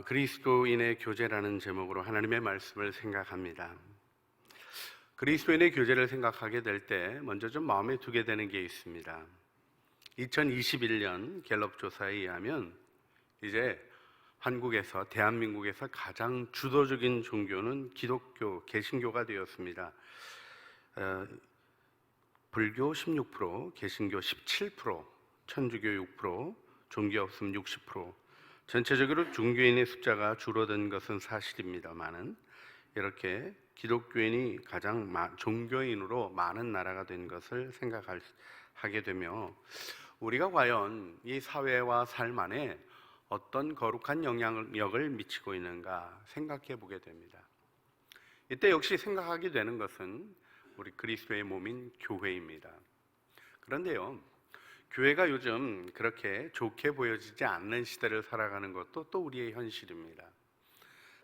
그리스도인의 교제라는 제목으로 하나님의 말씀을 생각합니다. 그리스도인의 교제를 생각하게 될 때 먼저 좀 마음에 두게 되는 게 있습니다. 2021년 갤럽 조사에 의하면 이제 한국에서, 대한민국에서 가장 주도적인 종교는 기독교, 개신교가 되었습니다. 불교 16%, 개신교 17%, 천주교 6%, 종교 없음 60%, 전체적으로 종교인의 숫자가 줄어든 것은 사실입니다만은 이렇게 기독교인이 가장 종교인으로 많은 나라가 된 것을 생각하게 되며 우리가 과연 이 사회와 삶 안에 어떤 거룩한 영향력을 미치고 있는가 생각해 보게 됩니다. 이때 역시 생각하게 되는 것은 우리 그리스도의 몸인 교회입니다. 그런데요, 교회가 요즘 그렇게 좋게 보여지지 않는 시대를 살아가는 것도 또 우리의 현실입니다.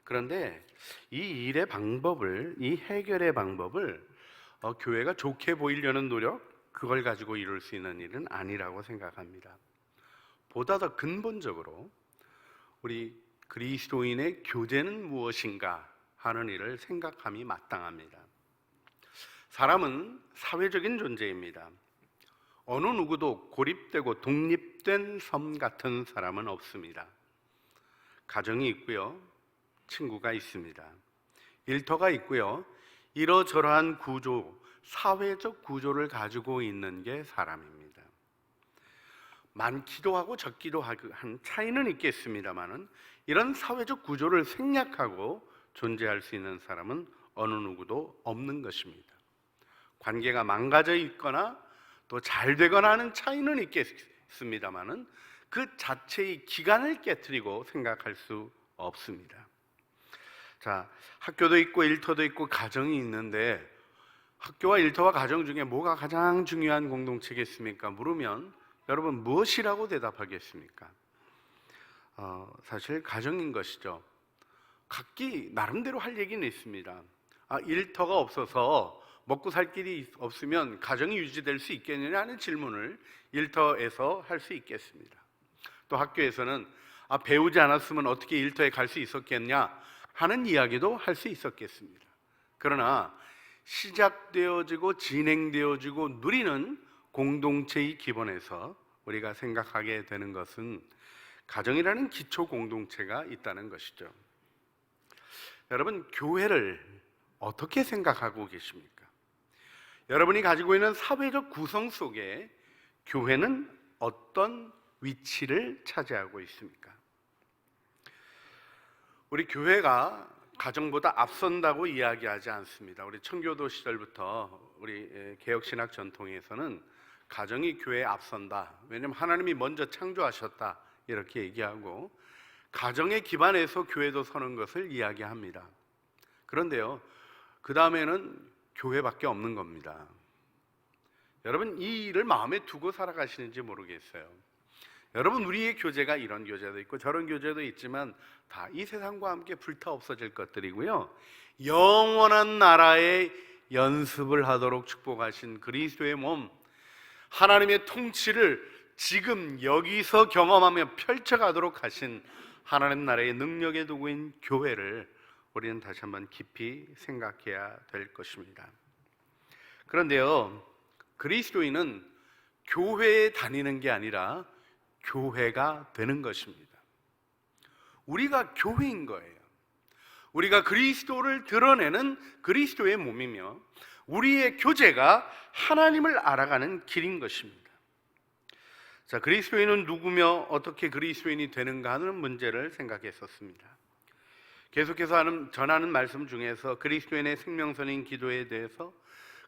그런데 이 일의 방법을, 이 해결의 방법을 교회가 좋게 보이려는 노력, 그걸 가지고 이룰 수 있는 일은 아니라고 생각합니다. 보다 더 근본적으로 우리 그리스도인의 교제는 무엇인가 하는 일을 생각함이 마땅합니다. 사람은 사회적인 존재입니다. 어느 누구도 고립되고 독립된 섬 같은 사람은 없습니다. 가정이 있고요, 친구가 있습니다. 일터가 있고요, 이러저러한 구조, 사회적 구조를 가지고 있는 게 사람입니다. 많기도 하고 적기도 한 차이는 있겠습니다만은 이런 사회적 구조를 생략하고 존재할 수 있는 사람은 어느 누구도 없는 것입니다. 관계가 망가져 있거나 또 잘 되거나 하는 차이는 있겠습니다만은 그 자체의 기간을 깨트리고 생각할 수 없습니다. 자, 학교도 있고 일터도 있고 가정이 있는데 학교와 일터와 가정 중에 뭐가 가장 중요한 공동체겠습니까? 물으면 여러분 무엇이라고 대답하겠습니까? 사실 가정인 것이죠. 각기 나름대로 할 얘기는 있습니다. 일터가 없어서 먹고 살 길이 없으면 가정이 유지될 수 있겠느냐 하는 질문을 일터에서 할 수 있겠습니다. 또 학교에서는 배우지 않았으면 어떻게 일터에 갈 수 있었겠냐 하는 이야기도 할 수 있었겠습니다. 그러나 시작되어지고 진행되어지고 누리는 공동체의 기본에서 우리가 생각하게 되는 것은 가정이라는 기초 공동체가 있다는 것이죠. 여러분, 교회를 어떻게 생각하고 계십니까? 여러분이 가지고 있는 사회적 구성 속에 교회는 어떤 위치를 차지하고 있습니까? 우리 교회가 가정보다 앞선다고 이야기하지 않습니다. 우리 청교도 시절부터 우리 개혁신학 전통에서는 가정이 교회에 앞선다. 왜냐하면 하나님이 먼저 창조하셨다. 이렇게 얘기하고 가정에 기반해서 교회도 서는 것을 이야기합니다. 그런데요, 그 다음에는 교회밖에 없는 겁니다. 여러분, 이 일을 마음에 두고 살아가시는지 모르겠어요. 여러분, 우리의 교제가 이런 교제도 있고 저런 교제도 있지만 다 이 세상과 함께 불타 없어질 것들이고요, 영원한 나라의 연습을 하도록 축복하신 그리스도의 몸, 하나님의 통치를 지금 여기서 경험하며 펼쳐가도록 하신 하나님 나라의 능력의 도구인 교회를 우리는 다시 한번 깊이 생각해야 될 것입니다. 그런데요, 그리스도인은 교회에 다니는 게 아니라 교회가 되는 것입니다. 우리가 교회인 거예요. 우리가 그리스도를 드러내는 그리스도의 몸이며 우리의 교제가 하나님을 알아가는 길인 것입니다. 자, 그리스도인은 누구며 어떻게 그리스도인이 되는가 하는 문제를 생각했었습니다. 계속해서 전하는 말씀 중에서 그리스도인의 생명선인 기도에 대해서,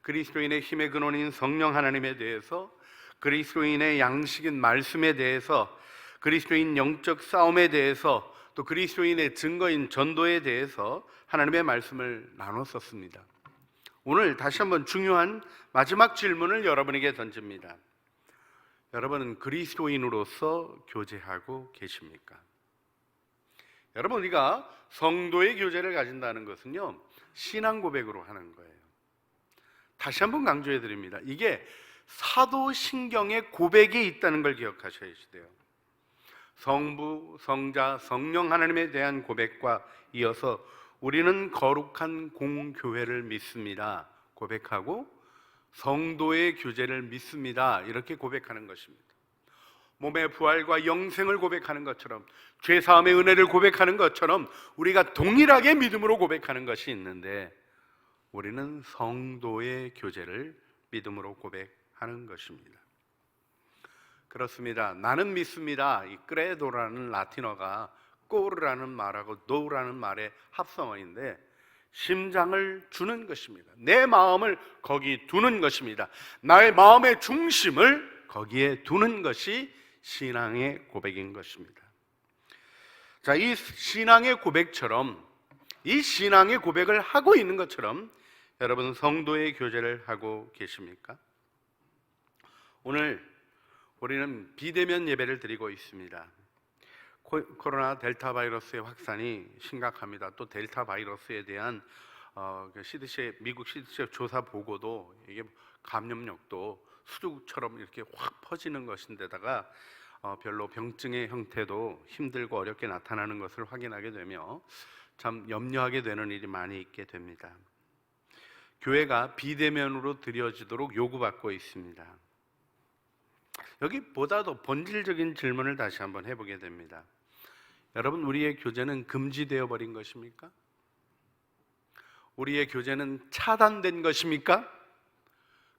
그리스도인의 힘의 근원인 성령 하나님에 대해서, 그리스도인의 양식인 말씀에 대해서, 그리스도인 영적 싸움에 대해서, 또 그리스도인의 증거인 전도에 대해서 하나님의 말씀을 나눴었습니다. 오늘 다시 한번 중요한 마지막 질문을 여러분에게 던집니다. 여러분은 그리스도인으로서 교제하고 계십니까? 여러분, 우리가 성도의 교제를 가진다는 것은요, 신앙 고백으로 하는 거예요. 다시 한번 강조해 드립니다. 이게 사도신경의 고백에 있다는 걸 기억하셔야 돼요. 성부, 성자, 성령 하나님에 대한 고백과 이어서 우리는 거룩한 공교회를 믿습니다 고백하고 성도의 교제를 믿습니다 이렇게 고백하는 것입니다. 몸의 부활과 영생을 고백하는 것처럼, 죄사함의 은혜를 고백하는 것처럼 우리가 동일하게 믿음으로 고백하는 것이 있는데, 우리는 성도의 교제를 믿음으로 고백하는 것입니다. 그렇습니다. 나는 믿습니다. 이 크레도라는 라틴어가 꼬르라는 말하고 노라는 말의 합성어인데 심장을 주는 것입니다. 내 마음을 거기 두는 것입니다. 나의 마음의 중심을 거기에 두는 것이 신앙의 고백인 것입니다. 자, 이 신앙의 고백처럼, 이 신앙의 고백을 하고 있는 것처럼 여러분 성도의 교제를 하고 계십니까? 오늘 우리는 비대면 예배를 드리고 있습니다. 코로나 델타 바이러스의 확산이 심각합니다. 또 델타 바이러스에 대한 미국 CDC 조사 보고도 이게 감염력도 수두처럼 이렇게 확 퍼지는 것인데다가 별로 병증의 형태도 힘들고 어렵게 나타나는 것을 확인하게 되며 참 염려하게 되는 일이 많이 있게 됩니다. 교회가 비대면으로 드려지도록 요구받고 있습니다. 여기보다도 본질적인 질문을 다시 한번 해보게 됩니다. 여러분, 우리의 교제는 금지되어 버린 것입니까? 우리의 교제는 차단된 것입니까?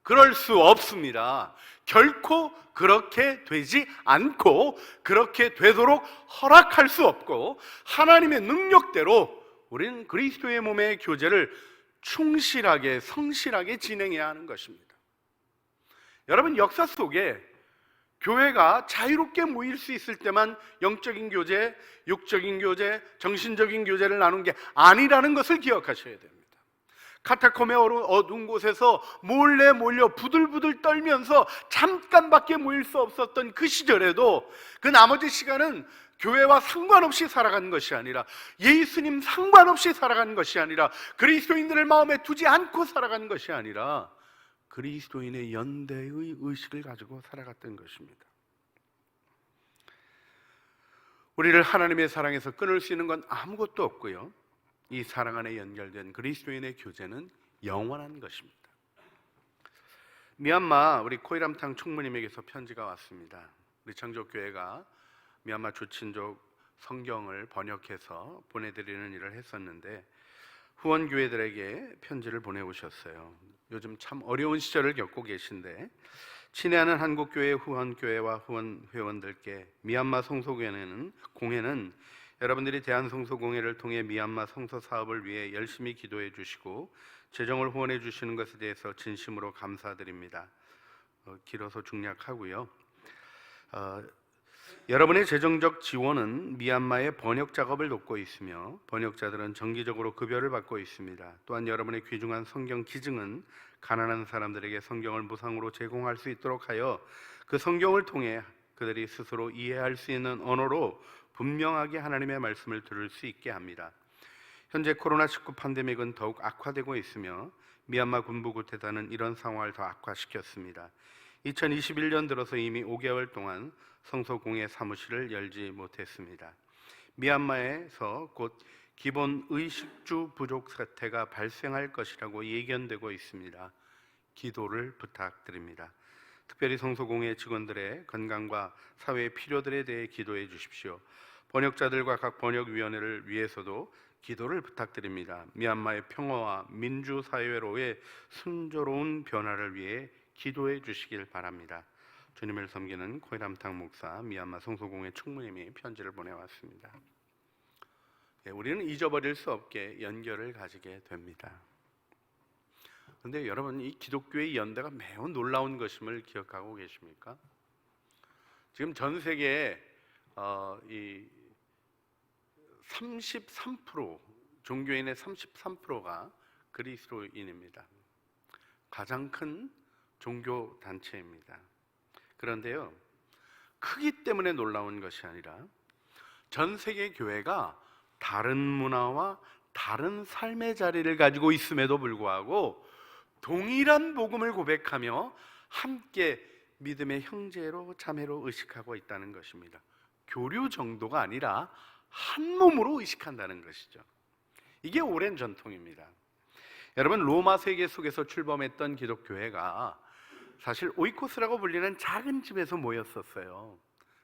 그럴 수 없습니다. 결코 그렇게 되지 않고 그렇게 되도록 허락할 수 없고, 하나님의 능력대로 우리는 그리스도의 몸의 교제를 충실하게 성실하게 진행해야 하는 것입니다. 여러분, 역사 속에 교회가 자유롭게 모일 수 있을 때만 영적인 교제, 육적인 교제, 정신적인 교제를 나눈 게 아니라는 것을 기억하셔야 됩니다. 카타콤의 어두운 곳에서 몰래 몰려 부들부들 떨면서 잠깐밖에 모일 수 없었던 그 시절에도 그 나머지 시간은 교회와 상관없이 살아가는 것이 아니라, 예수님 상관없이 살아가는 것이 아니라, 그리스도인들을 마음에 두지 않고 살아가는 것이 아니라 그리스도인의 연대의 의식을 가지고 살아갔던 것입니다. 우리를 하나님의 사랑에서 끊을 수 있는 건 아무것도 없고요, 이 사랑 안에 연결된 그리스도인의 교제는 영원한 것입니다. 미얀마 우리 코이람탕 총무님에게서 편지가 왔습니다. 우리 청족교회가 미얀마 주친족 성경을 번역해서 보내드리는 일을 했었는데 후원교회들에게 편지를 보내오셨어요. 요즘 참 어려운 시절을 겪고 계신데 친애하는 한국교회 후원교회와 후원 회원들께 미얀마 성소공회는 여러분들이 대한성소공회를 통해 미얀마 성서 사업을 위해 열심히 기도해 주시고 재정을 후원해 주시는 것에 대해서 진심으로 감사드립니다. 길어서 중략하고요. 여러분의 재정적 지원은 미얀마의 번역 작업을 돕고 있으며 번역자들은 정기적으로 급여를 받고 있습니다. 또한 여러분의 귀중한 성경 기증은 가난한 사람들에게 성경을 무상으로 제공할 수 있도록 하여 그 성경을 통해 그들이 스스로 이해할 수 있는 언어로 분명하게 하나님의 말씀을 들을 수 있게 합니다. 현재 코로나19 팬데믹은 더욱 악화되고 있으며 미얀마 군부 구테타는 이런 상황을 더 악화시켰습니다. 2021년 들어서 이미 5개월 동안 성소공회 사무실을 열지 못했습니다. 미얀마에서 곧 기본 의식주 부족 사태가 발생할 것이라고 예견되고 있습니다. 기도를 부탁드립니다. 특별히 성소공회 직원들의 건강과 사회의 필요들에 대해 기도해 주십시오. 번역자들과 각 번역위원회를 위해서도 기도를 부탁드립니다. 미얀마의 평화와 민주사회로의 순조로운 변화를 위해 기도해 주시길 바랍니다. 주님을 섬기는 코이람탕 목사, 미얀마 성소공회 총무님이 편지를 보내왔습니다. 우리는 잊어버릴 수 없게 연결을 가지게 됩니다. 그런데 여러분, 이 기독교의 연대가 매우 놀라운 것임을 기억하고 계십니까? 지금 전 세계에 이 33% 종교인의 33%가 그리스도인입니다. 가장 큰 종교 단체입니다. 그런데요, 크기 때문에 놀라운 것이 아니라 전 세계 교회가 다른 문화와 다른 삶의 자리를 가지고 있음에도 불구하고 동일한 복음을 고백하며 함께 믿음의 형제로 자매로 의식하고 있다는 것입니다. 교류 정도가 아니라 한 몸으로 의식한다는 것이죠. 이게 오랜 전통입니다. 여러분, 로마 세계 속에서 출범했던 기독교회가 사실 오이코스라고 불리는 작은 집에서 모였었어요.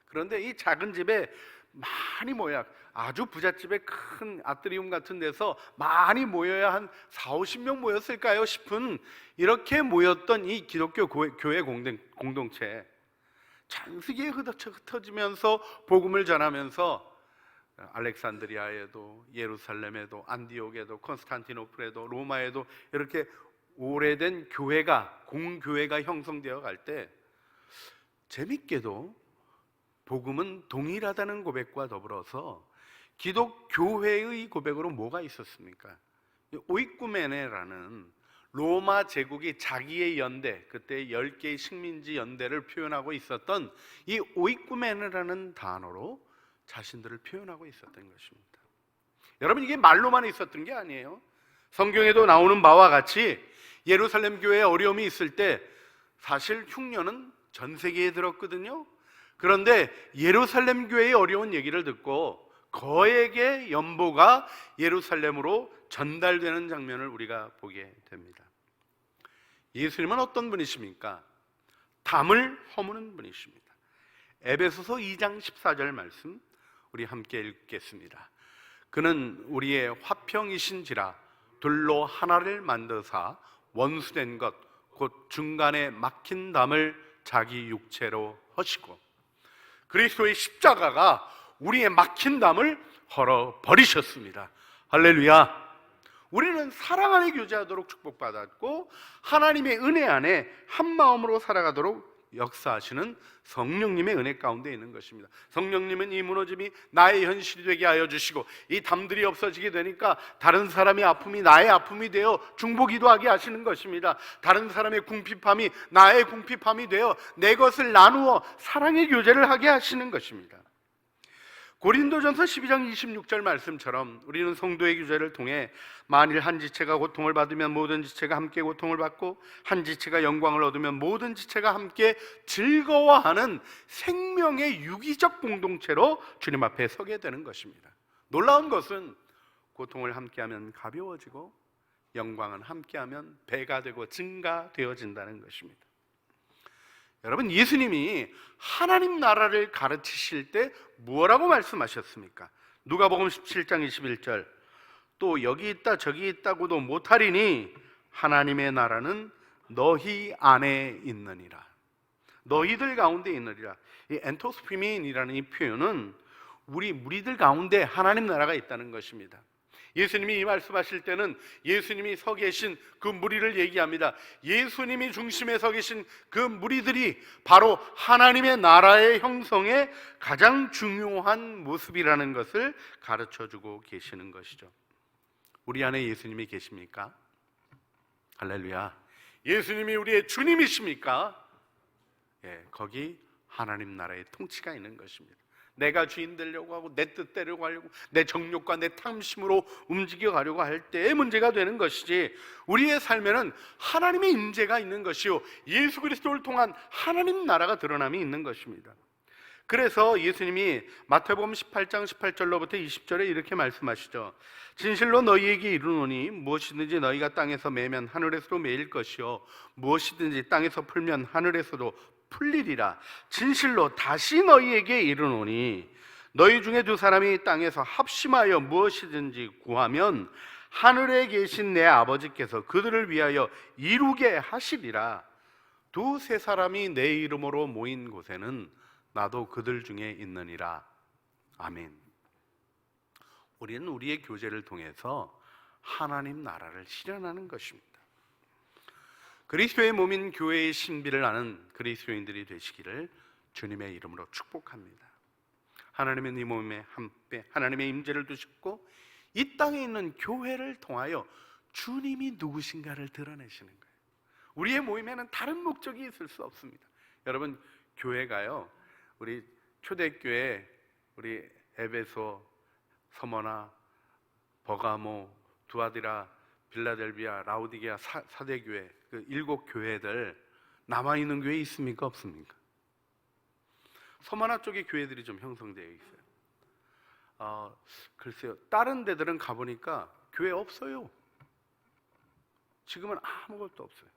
그런데 이 작은 집에 많이 모여, 아주 부잣집에 큰 아트리움 같은 데서 많이 모여야 한 40~50명 모였을까요 싶은, 이렇게 모였던 이 기독교 교회 공동체, 전 세계에 흩어지면서 복음을 전하면서 알렉산드리아에도, 예루살렘에도, 안디옥에도, 콘스탄티노플에도, 로마에도 이렇게 오래된 교회가, 공교회가 형성되어 갈 때 재밌게도 복음은 동일하다는 고백과 더불어서 기독교회의 고백으로 뭐가 있었습니까? 오이쿠메네라는 로마 제국이 자기의 연대, 그때 10개의 식민지 연대를 표현하고 있었던 이 오이쿠메네라는 단어로 자신들을 표현하고 있었던 것입니다. 여러분, 이게 말로만 있었던 게 아니에요. 성경에도 나오는 바와 같이 예루살렘 교회에 어려움이 있을 때 사실 흉년은 전 세계에 들었거든요. 그런데 예루살렘 교회의 어려운 얘기를 듣고 거액의 연보가 예루살렘으로 전달되는 장면을 우리가 보게 됩니다. 예수님은 어떤 분이십니까? 담을 허무는 분이십니다. 에베소서 2장 14절 말씀 우리 함께 읽겠습니다. 그는 우리의 화평이신지라 둘로 하나를 만드사 원수된 것 곧 중간에 막힌 담을 자기 육체로 허시고, 그리스도의 십자가가 우리의 막힌 담을 헐어 버리셨습니다. 할렐루야. 우리는 사랑 안에 교제하도록 축복받았고 하나님의 은혜 안에 한 마음으로 살아가도록 역사하시는 성령님의 은혜 가운데 있는 것입니다. 성령님은 이 무너짐이 나의 현실이 되게 하여 주시고, 이 담들이 없어지게 되니까 다른 사람의 아픔이 나의 아픔이 되어 중보기도하게 하시는 것입니다. 다른 사람의 궁핍함이 나의 궁핍함이 되어 내 것을 나누어 사랑의 교제를 하게 하시는 것입니다. 고린도전서 12장 26절 말씀처럼 우리는 성도의 교제를 통해 만일 한 지체가 고통을 받으면 모든 지체가 함께 고통을 받고, 한 지체가 영광을 얻으면 모든 지체가 함께 즐거워하는 생명의 유기적 공동체로 주님 앞에 서게 되는 것입니다. 놀라운 것은 고통을 함께하면 가벼워지고 영광은 함께하면 배가 되고 증가되어진다는 것입니다. 여러분, 예수님이 하나님 나라를 가르치실 때 뭐라고 말씀하셨습니까? 누가복음 17장 21절, 또 여기 있다 저기 있다고도 못하리니 하나님의 나라는 너희 안에 있느니라. 너희들 가운데 있느니라. 이 엔토스피민이라는 이 표현은 우리 무리들 가운데 하나님 나라가 있다는 것입니다. 예수님이 이 말씀하실 때는 예수님이 서 계신 그 무리를 얘기합니다. 예수님이 중심에 서 계신 그 무리들이 바로 하나님의 나라의 형성의 가장 중요한 모습이라는 것을 가르쳐주고 계시는 것이죠. 우리 안에 예수님이 계십니까? 할렐루야. 예수님이 우리의 주님이십니까? 예, 거기 하나님 나라의 통치가 있는 것입니다. 내가 주인 되려고 하고 내 뜻대로 하려고, 내 정욕과 내 탐심으로 움직여 가려고 할 때의 문제가 되는 것이지, 우리의 삶에는 하나님의 임재가 있는 것이요 예수 그리스도를 통한 하나님 나라가 드러남이 있는 것입니다. 그래서 예수님이 마태복음 18장 18절로부터 20절에 이렇게 말씀하시죠. 진실로 너희에게 이르노니 무엇이든지 너희가 땅에서 매면 하늘에서도 매일 것이요 무엇이든지 땅에서 풀면 하늘에서도 풀리리라. 진실로 다시 너희에게 이르노니 너희 중에 두 사람이 땅에서 합심하여 무엇이든지 구하면 하늘에 계신 내 아버지께서 그들을 위하여 이루게 하시리라. 두세 사람이 내 이름으로 모인 곳에는 나도 그들 중에 있느니라. 아멘. 우리는 우리의 교제를 통해서 하나님 나라를 실현하는 것입니다. 그리스도의 몸인 교회의 신비를 아는 그리스도인들이 되시기를 주님의 이름으로 축복합니다. 하나님은 이 몸에 함께 하나님의 임재를 두셨고 이 땅에 있는 교회를 통하여 주님이 누구신가를 드러내시는 거예요. 우리의 모임에는 다른 목적이 있을 수 없습니다. 여러분, 교회가요, 우리 초대교회, 우리 에베소, 서머나, 버가모, 두아디라, 빌라델비아, 라우디게아, 사대교회, 그 7 교회들 남아있는 교회 있습니까? 없습니까? 서만화 쪽에 교회들이 좀 형성되어 있어요. 글쎄요, 다른 데들은 가보니까 교회 없어요. 지금은 아무것도 없어요.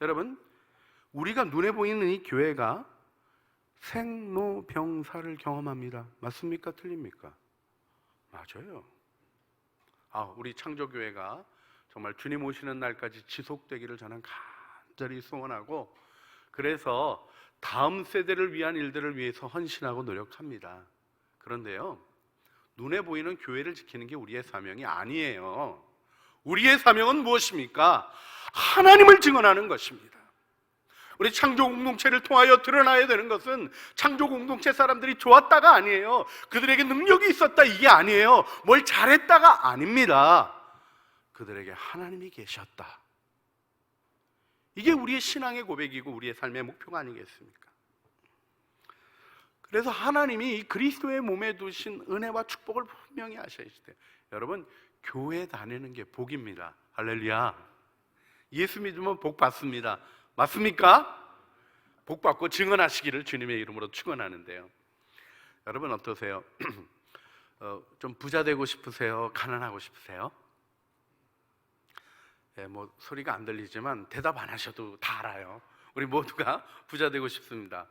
여러분, 우리가 눈에 보이는 이 교회가 생로병사를 경험합니다. 맞습니까? 틀립니까? 맞아요. 우리 창조교회가 정말 주님 오시는 날까지 지속되기를 저는 간절히 소원하고, 그래서 다음 세대를 위한 일들을 위해서 헌신하고 노력합니다. 그런데요, 눈에 보이는 교회를 지키는 게 우리의 사명이 아니에요. 우리의 사명은 무엇입니까? 하나님을 증언하는 것입니다. 우리 창조공동체를 통하여 드러나야 되는 것은 창조공동체 사람들이 좋았다가 아니에요. 그들에게 능력이 있었다, 이게 아니에요. 뭘 잘했다가 아닙니다. 그들에게 하나님이 계셨다. 이게 우리의 신앙의 고백이고 우리의 삶의 목표가 아니겠습니까? 그래서 하나님이 이 그리스도의 몸에 두신 은혜와 축복을 분명히 아셔야 돼요. 여러분, 교회 다니는 게 복입니다. 할렐루야. 예수 믿으면 복 받습니다. 맞습니까? 복 받고 증언하시기를 주님의 이름으로 축원하는데요. 여러분 어떠세요? 좀 부자 되고 싶으세요? 가난하고 싶으세요? 뭐 소리가 안 들리지만 대답 안 하셔도 다 알아요. 우리 모두가 부자 되고 싶습니다.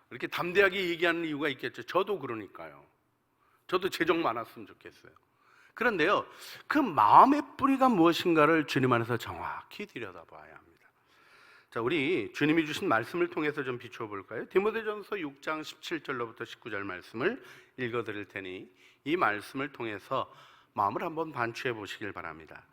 이렇게 담대하게 얘기하는 이유가 있겠죠. 저도 그러니까요. 저도 재정 많았으면 좋겠어요. 그런데요, 그 마음의 뿌리가 무엇인가를 주님 안에서 정확히 들여다봐야 합니다. 자, 우리 주님이 주신 말씀을 통해서 좀 비춰볼까요? 디모데전서 6장 17절로부터 19절 말씀을 읽어드릴 테니 이 말씀을 통해서 마음을 한번 반추해 보시길 바랍니다.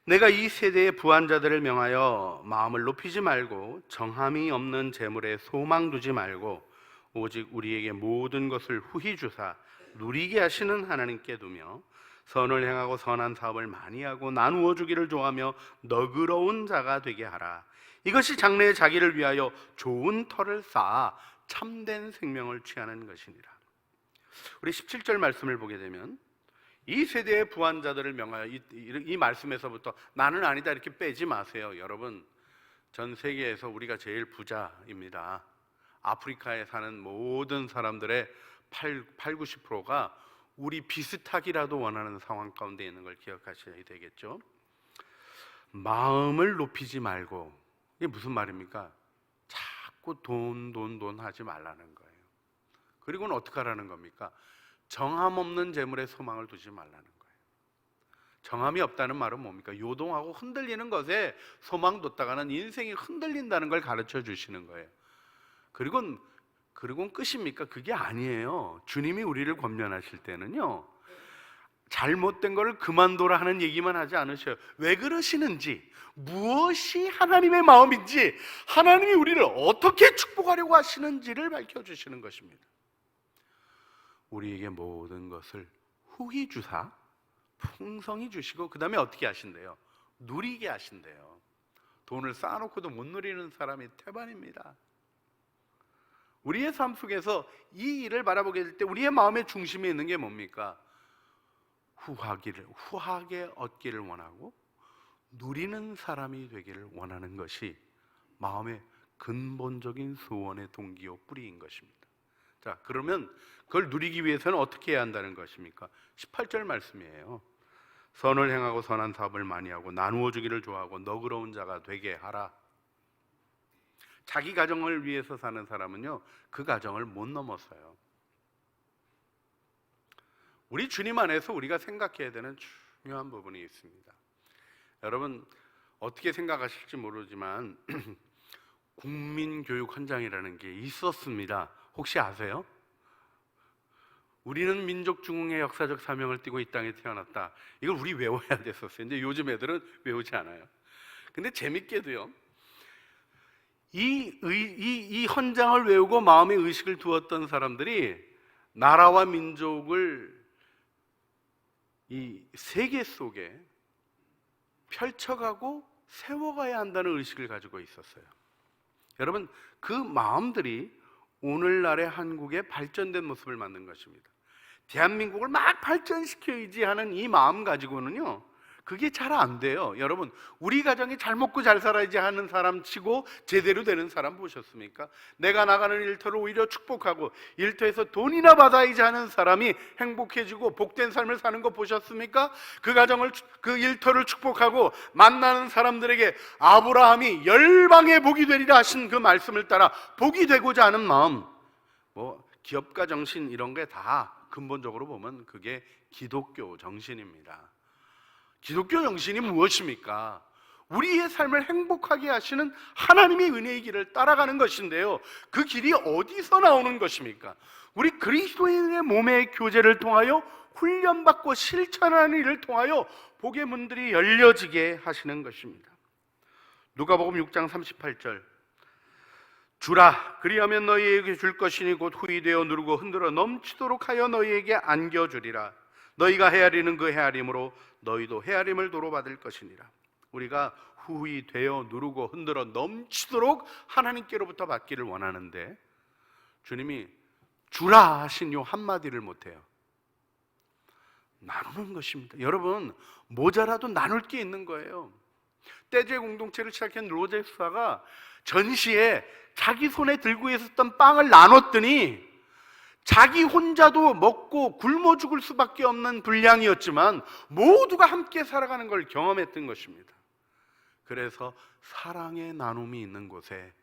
내가 이 세대의 부한자들을 명하여 마음을 높이지 말고 정함이 없는 재물에 소망 두지 말고 오직 우리에게 모든 것을 후히 주사 누리게 하시는 하나님께 두며 선을 행하고 선한 사업을 많이 하고 나누어 주기를 좋아하며 너그러운 자가 되게 하라. 이것이 장래에 자기를 위하여 좋은 터를 쌓아 참된 생명을 취하는 것이니라. 우리 17절 말씀을 보게 되면 이 세대의 부한자들을 명하여, 이 말씀에서부터 나는 아니다 이렇게 빼지 마세요. 여러분, 전 세계에서 우리가 제일 부자입니다. 아프리카에 사는 모든 사람들의 90%가 우리 비슷하기라도 원하는 상황 가운데 있는 걸 기억하셔야 되겠죠. 마음을 높이지 말고, 이게 무슨 말입니까? 자꾸 돈 하지 말라는 거예요. 그리고는 어떻게 하라는 겁니까? 정함 없는 재물에 소망을 두지 말라는 거예요. 정함이 없다는 말은 뭡니까? 요동하고 흔들리는 것에 소망 뒀다가는 인생이 흔들린다는 걸 가르쳐 주시는 거예요. 그리고는 끝입니까? 그게 아니에요. 주님이 우리를 권면하실 때는요, 잘못된 거를 그만둬라 하는 얘기만 하지 않으셔요. 왜 그러시는지, 무엇이 하나님의 마음인지, 하나님이 우리를 어떻게 축복하려고 하시는지를 밝혀주시는 것입니다. 우리에게 모든 것을 후히 주사 풍성히 주시고 그 다음에 어떻게 하신대요? 누리게 하신대요. 돈을 쌓아놓고도 못 누리는 사람이 태반입니다. 우리의 삶 속에서 이 일을 바라보게 될 때 우리의 마음의 중심에 있는 게 뭡니까? 후하게 얻기를 원하고 누리는 사람이 되기를 원하는 것이 마음의 근본적인 소원의 동기요 뿌리인 것입니다. 자, 그러면 그걸 누리기 위해서는 어떻게 해야 한다는 것입니까? 18절 말씀이에요. 선을 행하고 선한 사업을 많이 하고 나누어 주기를 좋아하고 너그러운 자가 되게 하라. 자기 가정을 위해서 사는 사람은요, 그 가정을 못 넘어서요. 우리 주님 안에서 우리가 생각해야 되는 중요한 부분이 있습니다. 여러분 어떻게 생각하실지 모르지만 국민교육헌장이라는 게 있었습니다. 혹시 아세요? 우리는 민족 중흥의 역사적 사명을 띠고 이 땅에 태어났다. 이걸 우리 외워야 됐었어요. 근데 요즘 애들은 외우지 않아요. 근데 재밌게도요, 이 헌장을 외우고 마음의 의식을 두었던 사람들이 나라와 민족을 이 세계 속에 펼쳐가고 세워가야 한다는 의식을 가지고 있었어요. 여러분, 그 마음들이 오늘날의 한국의 발전된 모습을 만든 것입니다. 대한민국을 막 발전시켜야지 하는 이 마음 가지고는요, 그게 잘 안 돼요. 여러분, 우리 가정이 잘 먹고 잘 살아야지 하는 사람 치고 제대로 되는 사람 보셨습니까? 내가 나가는 일터를 오히려 축복하고 일터에서 돈이나 받아야지 하는 사람이 행복해지고 복된 삶을 사는 거 보셨습니까? 그 가정을, 그 일터를 축복하고 만나는 사람들에게 아브라함이 열방의 복이 되리라 하신 그 말씀을 따라 복이 되고자 하는 마음, 뭐 기업가 정신 이런 게 다 근본적으로 보면 그게 기독교 정신입니다. 기독교 정신이 무엇입니까? 우리의 삶을 행복하게 하시는 하나님의 은혜의 길을 따라가는 것인데요, 그 길이 어디서 나오는 것입니까? 우리 그리스도인의 몸의 교제를 통하여 훈련받고 실천하는 일을 통하여 복의 문들이 열려지게 하시는 것입니다. 누가복음 6장 38절, 주라, 그리하면 너희에게 줄 것이니 곧 후히 되어 누르고 흔들어 넘치도록 하여 너희에게 안겨주리라. 너희가 헤아리는 그 헤아림으로 너희도 헤아림을 도로받을 것이니라. 우리가 후히 되어 누르고 흔들어 넘치도록 하나님께로부터 받기를 원하는데 주님이 주라 하신 요 한마디를 못해요. 나누는 것입니다. 여러분, 모자라도 나눌 게 있는 거예요. 떼제 공동체를 시작한 로제스가 전시에 자기 손에 들고 있었던 빵을 나눴더니 자기 혼자도 먹고 굶어 죽을 수밖에 없는 분량이었지만 모두가 함께 살아가는 걸 경험했던 것입니다. 그래서 사랑의 나눔이 있는 곳에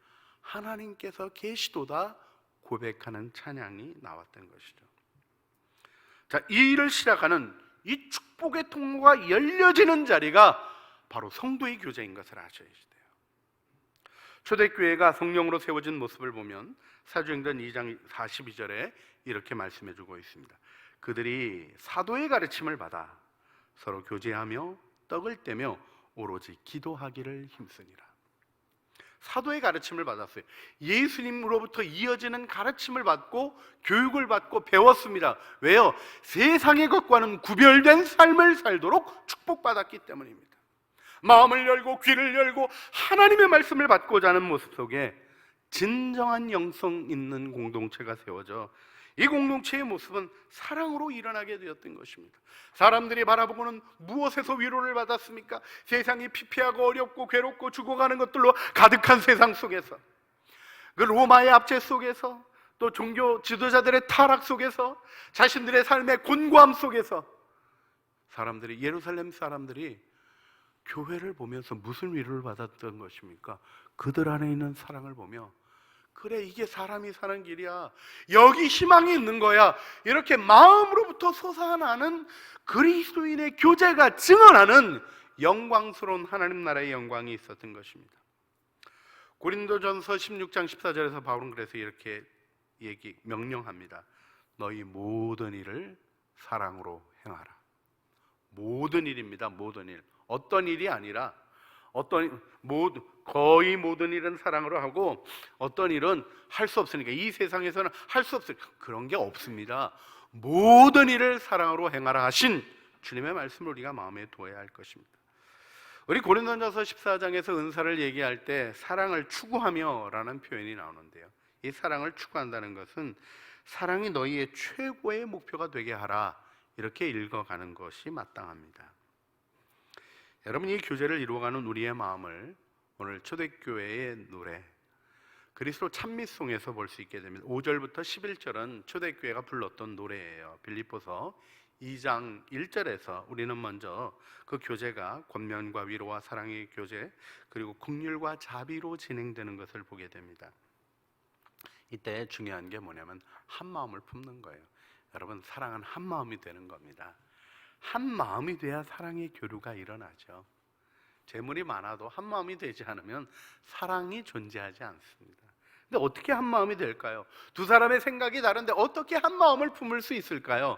하나님께서 계시도다 고백하는 찬양이 나왔던 것이죠. 자, 이 일을 시작하는 이 축복의 통로가 열려지는 자리가 바로 성도의 교제인 것을 아셔야 돼요. 초대교회가 성령으로 세워진 모습을 보면 사도행전 2장 42절에 이렇게 말씀해주고 있습니다. 그들이 사도의 가르침을 받아 서로 교제하며 떡을 떼며 오로지 기도하기를 힘쓰니라. 사도의 가르침을 받았어요. 예수님으로부터 이어지는 가르침을 받고 교육을 받고 배웠습니다. 왜요? 세상의 것과는 구별된 삶을 살도록 축복받았기 때문입니다. 마음을 열고 귀를 열고 하나님의 말씀을 받고자 하는 모습 속에 진정한 영성 있는 공동체가 세워져 이 공동체의 모습은 사랑으로 일어나게 되었던 것입니다. 사람들이 바라보고는 무엇에서 위로를 받았습니까? 세상이 피폐하고 어렵고 괴롭고 죽어가는 것들로 가득한 세상 속에서, 그 로마의 압제 속에서, 또 종교 지도자들의 타락 속에서, 자신들의 삶의 곤고함 속에서 사람들이, 예루살렘 사람들이 교회를 보면서 무슨 위로를 받았던 것입니까? 그들 안에 있는 사랑을 보며, 그래, 이게 사람이 사는 길이야, 여기 희망이 있는 거야, 이렇게 마음으로부터 솟아나는 그리스도인의 교제가 증언하는 영광스러운 하나님 나라의 영광이 있었던 것입니다. 고린도전서 16장 14절에서 바울은 그래서 이렇게 명령합니다. 너희 모든 일을 사랑으로 행하라. 모든 일입니다. 모든 일. 어떤 일이 아니라 거의 모든 일은 사랑으로 하고 어떤 일은 할 수 없으니까, 이 세상에서는 할 수 없으니까 그런 게 없습니다. 모든 일을 사랑으로 행하라 하신 주님의 말씀을 우리가 마음에 두어야 할 것입니다. 우리 고린도전서 14장에서 은사를 얘기할 때 사랑을 추구하며 라는 표현이 나오는데요, 이 사랑을 추구한다는 것은 사랑이 너희의 최고의 목표가 되게 하라, 이렇게 읽어가는 것이 마땅합니다. 여러분, 이 교제를 이루어가는 우리의 마음을 오늘 초대교회의 노래 그리스도 찬미송에서 볼 수 있게 됩니다. 5절부터 11절은 초대교회가 불렀던 노래예요. 빌립보서 2장 1절에서 우리는 먼저 그 교제가 권면과 위로와 사랑의 교제, 그리고 긍휼과 자비로 진행되는 것을 보게 됩니다. 이때 중요한 게 뭐냐면 한 마음을 품는 거예요. 여러분, 사랑은 한 마음이 되는 겁니다. 한 마음이 돼야 사랑의 교류가 일어나죠. 재물이 많아도 한 마음이 되지 않으면 사랑이 존재하지 않습니다. 근데 어떻게 한 마음이 될까요? 두 사람의 생각이 다른데 어떻게 한 마음을 품을 수 있을까요?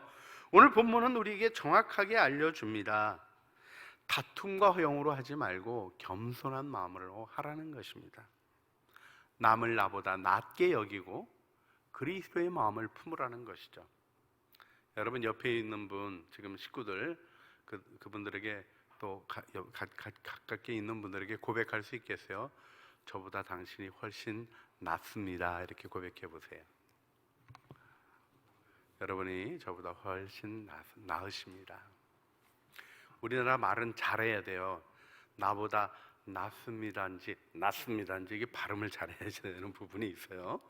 오늘 본문은 우리에게 정확하게 알려줍니다. 다툼과 허용으로 하지 말고 겸손한 마음으로 하라는 것입니다. 남을 나보다 낮게 여기고 그리스도의 마음을 품으라는 것이죠. 여러분, 옆에 있는 분, 지금 식구들, 그분들에게 또 가깝게 있는 분들에게 고백할 수 있겠어요? 저보다 당신이 훨씬 낫습니다. 이렇게 고백해 보세요. 여러분이 저보다 훨씬 나으십니다. 우리나라 말은 잘해야 돼요. 나보다 낫습니다인지 이게 발음을 잘해야 되는 부분이 있어요.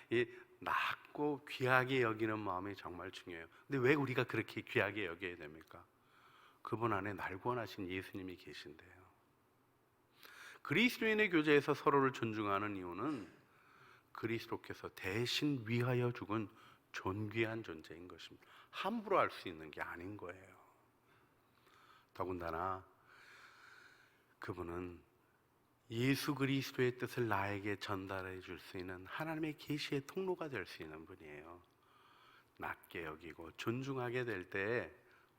이 낮고 귀하게 여기는 마음이 정말 중요해요. 근데 왜 우리가 그렇게 귀하게 여겨야 됩니까? 그분 안에 날 구원하신 예수님이 계신데요. 그리스도인의 교제에서 서로를 존중하는 이유는 그리스도께서 대신 위하여 죽은 존귀한 존재인 것입니다. 함부로 할 수 있는 게 아닌 거예요. 더군다나 그분은 예수 그리스도의 뜻을 나에게 전달해 줄 수 있는 하나님의 계시의 통로가 될 수 있는 분이에요. 낮게 여기고 존중하게 될 때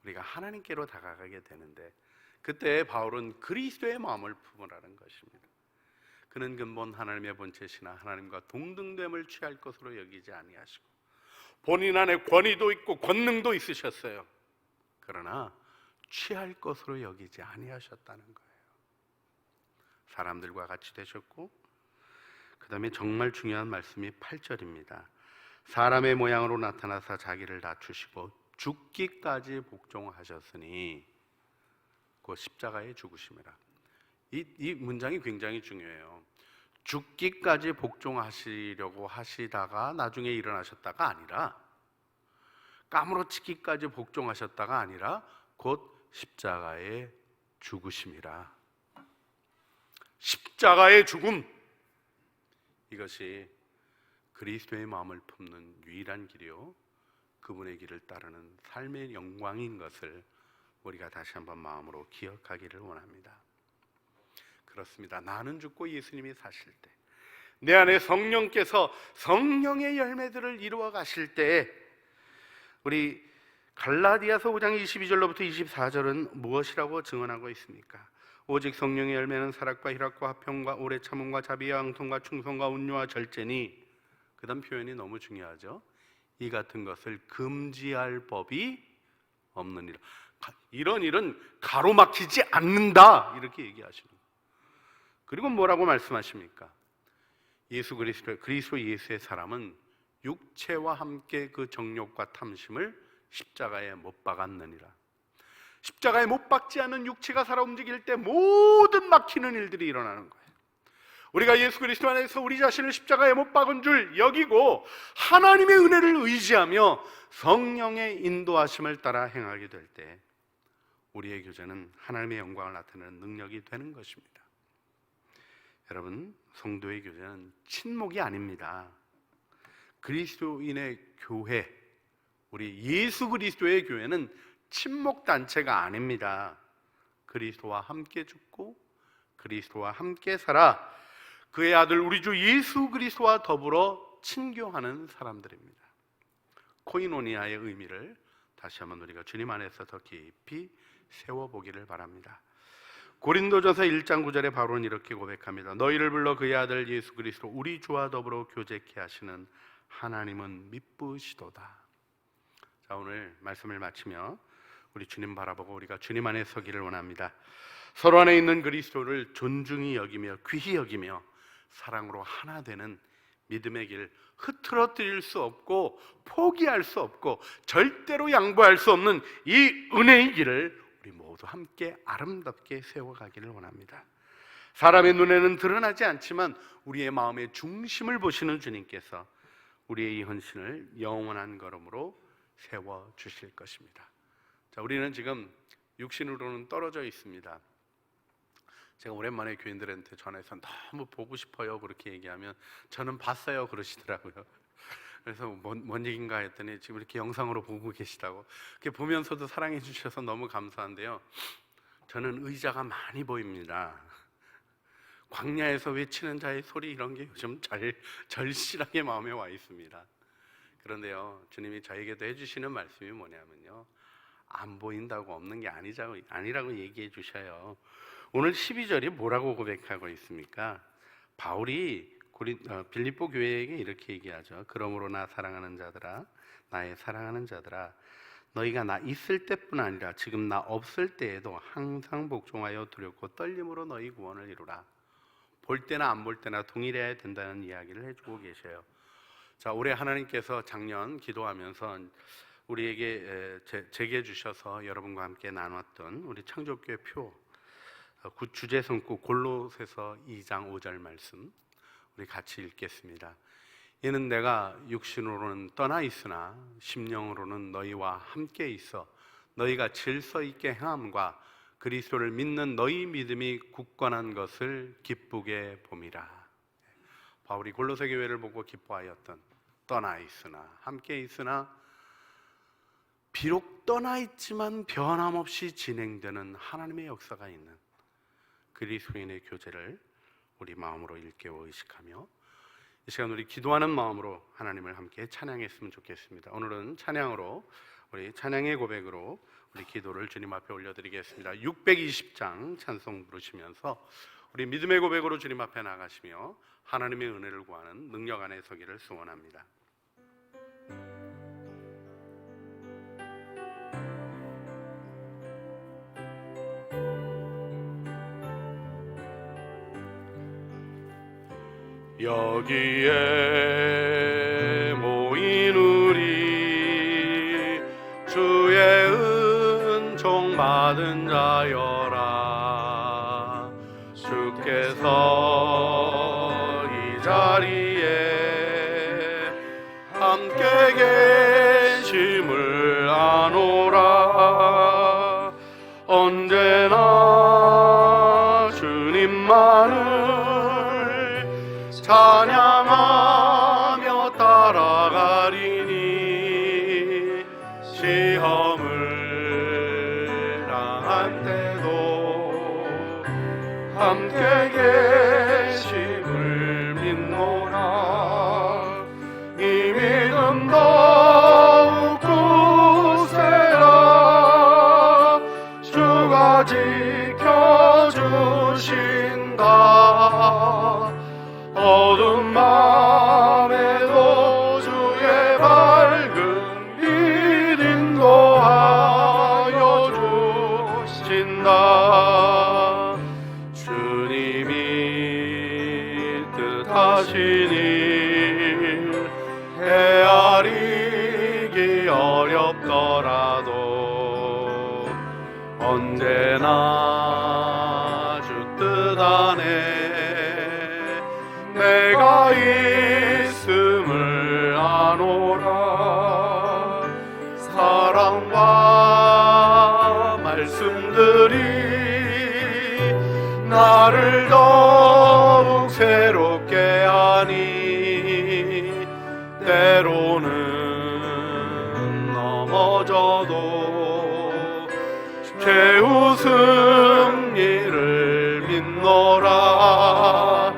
우리가 하나님께로 다가가게 되는데, 그때 바울은 그리스도의 마음을 품으라는 것입니다. 그는 근본 하나님의 본체시나 하나님과 동등됨을 취할 것으로 여기지 아니하시고 본인 안에 권위도 있고 권능도 있으셨어요. 그러나 취할 것으로 여기지 아니하셨다는 거예요. 사람들과 같이 되셨고, 그 다음에 정말 중요한 말씀이 8절입니다. 사람의 모양으로 나타나사 자기를 낮추시고 죽기까지 복종하셨으니 그 십자가에 죽으심이라. 이 문장이 굉장히 중요해요. 죽기까지 복종하시려고 하시다가 나중에 일어나셨다가 아니라, 까무러치기까지 복종하셨다가 아니라 곧 십자가에 죽으심이라. 십자가의 죽음, 이것이 그리스도의 마음을 품는 유일한 길이요 그분의 길을 따르는 삶의 영광인 것을 우리가 다시 한번 마음으로 기억하기를 원합니다. 그렇습니다. 나는 죽고 예수님이 사실 때, 내 안에 성령께서 성령의 열매들을 이루어 가실 때, 우리 갈라디아서 5장 22절로부터 24절은 무엇이라고 증언하고 있습니까? 오직 성령의 열매는 사랑과 희락과 화평과 오래 참음과 자비와 양통과 충성과 온유와 절제니, 그 다음 표현이 너무 중요하죠. 이 같은 것을 금지할 법이 없느니라. 이런 일은 가로막히지 않는다, 이렇게 얘기하십니다. 그리고 뭐라고 말씀하십니까? 예수 그리스도 예수의 사람은 육체와 함께 그 정욕과 탐심을 십자가에 못 박았느니라. 십자가에 못 박지 않은 육체가 살아 움직일 때 모든 막히는 일들이 일어나는 거예요. 우리가 예수 그리스도 안에서 우리 자신을 십자가에 못 박은 줄 여기고 하나님의 은혜를 의지하며 성령의 인도하심을 따라 행하게 될 때 우리의 교제는 하나님의 영광을 나타내는 능력이 되는 것입니다. 여러분, 성도의 교제는 친목이 아닙니다. 그리스도인의 교회, 우리 예수 그리스도의 교회는 친목 단체가 아닙니다. 그리스도와 함께 죽고 그리스도와 함께 살아 그의 아들 우리 주 예수 그리스도와 더불어 친교하는 사람들입니다. 코이노니아의 의미를 다시 한번 우리가 주님 안에서 더 깊이 세워보기를 바랍니다. 고린도전서 1장 9절에 바울은 이렇게 고백합니다. 너희를 불러 그의 아들 예수 그리스도 우리 주와 더불어 교제케 하시는 하나님은 미쁘시도다. 자, 오늘 말씀을 마치며 우리 주님 바라보고 우리가 주님 안에 서기를 원합니다. 서로 안에 있는 그리스도를 존중히 여기며 귀히 여기며 사랑으로 하나 되는 믿음의 길, 흐트러뜨릴 수 없고 포기할 수 없고 절대로 양보할 수 없는 이 은혜의 길을 우리 모두 함께 아름답게 세워가기를 원합니다. 사람의 눈에는 드러나지 않지만 우리의 마음의 중심을 보시는 주님께서 우리의 이 헌신을 영원한 걸음으로 세워주실 것입니다. 자, 우리는 지금 육신으로는 떨어져 있습니다. 제가 오랜만에 교인들한테 전해서 너무 보고 싶어요 그렇게 얘기하면 저는 봤어요 그러시더라고요. 그래서 뭔 얘기인가 했더니 지금 이렇게 영상으로 보고 계시다고. 그렇게 보면서도 사랑해 주셔서 너무 감사한데요, 저는 의자가 많이 보입니다. 광야에서 외치는 자의 소리 이런 게 요즘 절실하게 마음에 와 있습니다. 그런데요, 주님이 저에게도 해주시는 말씀이 뭐냐면요, 안 보인다고 없는 게 아니라고 얘기해 주셔요. 오늘 12절이 뭐라고 고백하고 있습니까? 바울이 빌립보 교회에게 이렇게 얘기하죠. 그러므로 나 사랑하는 자들아, 나의 사랑하는 자들아, 너희가 나 있을 때뿐 아니라 지금 나 없을 때에도 항상 복종하여 두렵고 떨림으로 너희 구원을 이루라. 볼 때나 안 볼 때나 동일해야 된다는 이야기를 해주고 계셔요. 자, 올해 하나님께서 작년 기도하면서 우리에게 제게 주셔서 여러분과 함께 나눴던 우리 창조교회 표 주제성구 골로새서 2장 5절 말씀 우리 같이 읽겠습니다. 이는 내가 육신으로는 떠나 있으나 심령으로는 너희와 함께 있어 너희가 질서 있게 행함과 그리스도를 믿는 너희 믿음이 굳건한 것을 기쁘게 봄이라. 바울이 골로새 교회를 보고 기뻐하였던, 떠나 있으나 함께 있으나 비록 떠나 있지만 변함없이 진행되는 하나님의 역사가 있는 그리스도인의 교제를 우리 마음으로 일깨워 의식하며 이 시간 우리 기도하는 마음으로 하나님을 함께 찬양했으면 좋겠습니다. 오늘은 찬양으로, 우리 찬양의 고백으로 우리 기도를 주님 앞에 올려드리겠습니다. 620장 찬송 부르시면서 우리 믿음의 고백으로 주님 앞에 나가시며 하나님의 은혜를 구하는 능력 안에 서기를 소원합니다. 여기에 모인 우리 주의 은총 받은 자여라. 주께서 이 자리에 함께 계심을 아노라. 언제나 주님만을 찬양하며 따라가리니 시험을 당한 때도 함께 계심을 믿노라. 이 믿음 더욱 굳세라. 주가 지켜주신다. 어두운 밤에도 주의 밝은 빛 인도하여 주신다. 주님이 뜻하신 일 헤아리기 어렵더라도 언제나 주 뜻 안에 내가 있음을 아노라. 사랑과 말씀들이 나를 더욱 새롭게 하니 때로는 넘어져도 최후 승리를 믿노라.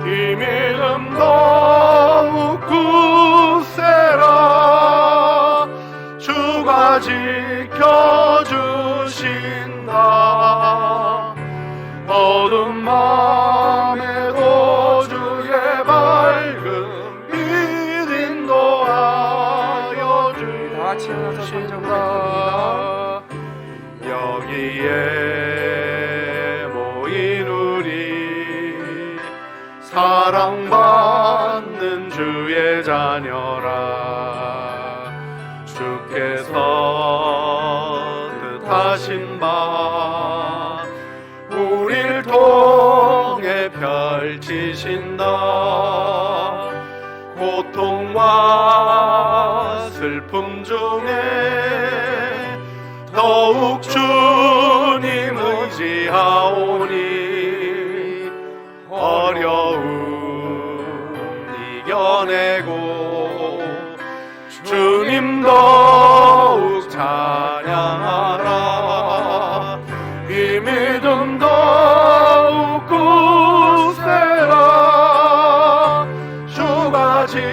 이 믿음 더욱 굳세라. 주가 지켜주신다. 어두운 밤에도 주의 밝은 빛 인도하여 주신다. 여기에 모인 우리 사랑받는 주의 자녀라. 주께서 뜻하신 바 우릴 통해 펼치신다. 고통과 슬픔 중에 더욱 주님 의지하오니 어려움 이겨내고 주님 더욱 찬양하라. 이 믿음 더욱 굳세라. 주가 지켜주신다.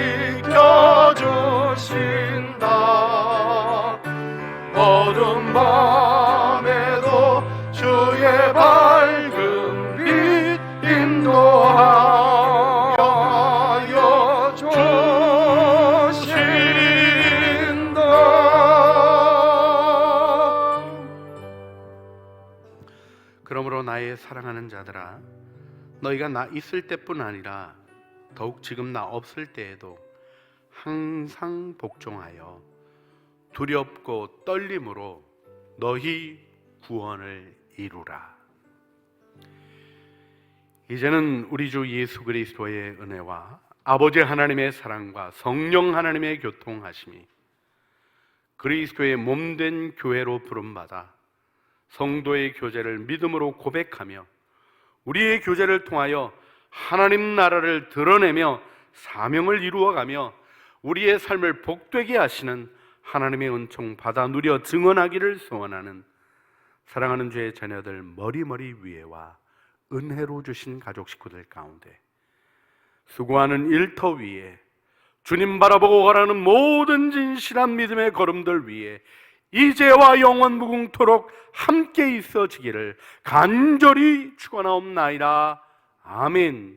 어두운 밤에도 주의 밝은 빛 인도하여 주신다. 그러므로 나의 사랑하는 자들아, 너희가 나 있을 때뿐 아니라 더욱 지금 나 없을 때에도 항상 복종하여 두렵고 떨림으로 너희 구원을 이루라. 이제는 우리 주 예수 그리스도의 은혜와 아버지 하나님의 사랑과 성령 하나님의 교통하심이 그리스도의 몸된 교회로 부름받아 성도의 교제를 믿음으로 고백하며 우리의 교제를 통하여 하나님 나라를 드러내며 사명을 이루어가며 우리의 삶을 복되게 하시는 하나님의 은총 받아 누려 증언하기를 소원하는 사랑하는 주의 자녀들 머리머리 위에와 은혜로 주신 가족 식구들 가운데 수고하는 일터 위에 주님 바라보고 가라는 모든 진실한 믿음의 걸음들 위에 이제와 영원 무궁토록 함께 있어지기를 간절히 축원하옵나이다. 아멘.